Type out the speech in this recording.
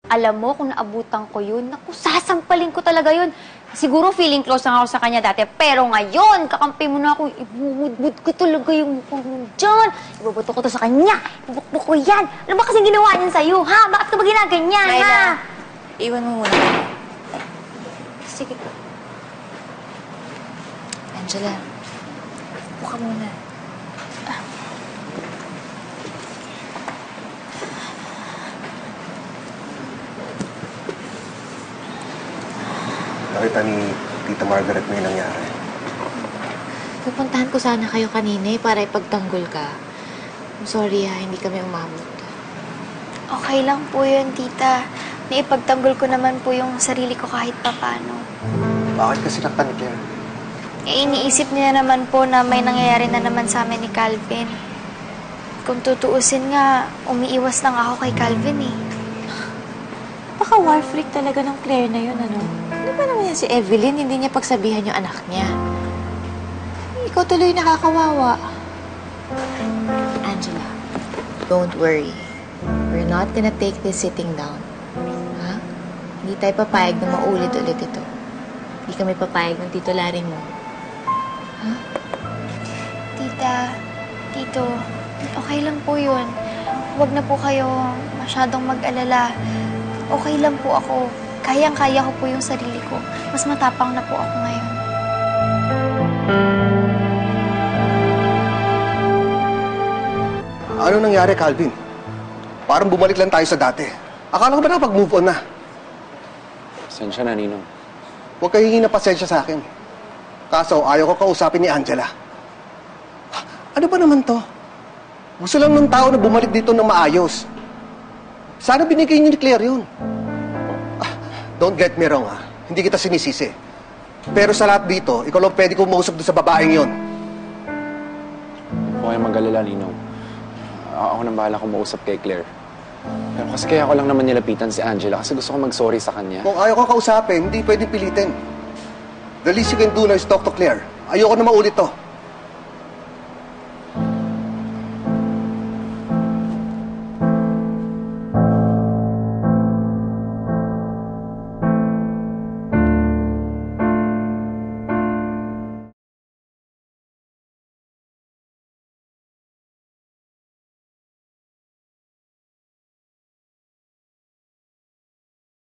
Alam mo, kung naabutan ko yun, naku, sasampalin ko talaga yun. Siguro feeling close lang ako sa kanya dati, pero ngayon, kakampi mo na ako, ibubudbud ko talaga yung mukha mo dyan. Ibubuto ko to sa kanya, ibukbuk ko yan. Ano ba kasing ginawa niyan sa'yo, ha? Bakit ka ba ginaganyan, Laila, ha? iwan mo muna. Sige po. Angela, buka muna. Nakita ni Tita Margaret may nangyari. Pupuntahan ko sana kayo kanina para ipagtanggol ka. I'm sorry hindi kami umabot. Okay lang po yun, tita. Naipagtanggol ko naman po yung sarili ko kahit papano. Bakit kasi nakita ni Claire? Iniisip niya naman po na may nangyayari na naman sa amin ni Calvin. Kung tutuusin nga, umiiwas lang ako kay Calvin eh. Baka war freak talaga ng Claire na yun, ano? Ano ba naman yan si Evelyn? Hindi niya pagsabihan yung anak niya. Ikaw tuloy nakakawawa. Angela, don't worry. We're not gonna take this sitting down. Ha? Hindi tayo papayag na maulit-ulit ito. Hindi kami papayag ng titularin mo. Ha? Tita, tito, okay lang po yun. Huwag na po kayo masyadong mag-alala. Okay lang po ako. Kayang-kaya ko po yung sarili ko. Mas matapang na po ako ngayon. Ano nangyari, Calvin? Parang bumalik lang tayo sa dati. Akala ko ba nakapag-move on na? Pasensya na, Ninong. Huwag kayo hingi na pasensya sa akin. Kaso, ayaw ko kausapin ni Angela. Ano ba naman to? Gusto lang ng tao na bumalik dito ng maayos. Sana binigay niyo ni Claire yun. Don't get me wrong, ha? Hindi kita sinisisi. Pero sa lahat dito, ikaw lang pwede kong mausap doon sa babaeng yun. Huwag kayong mag-alala, Ninong. Ako nang bahala kong mausap kay Claire. Pero kasi kaya ko lang naman nilapitan si Angela kasi gusto ko mag-sorry sa kanya. Kung ayaw ko kausapin, hindi pwedeng pilitin. The least you can do now is talk to Claire. Ayoko na maulit to.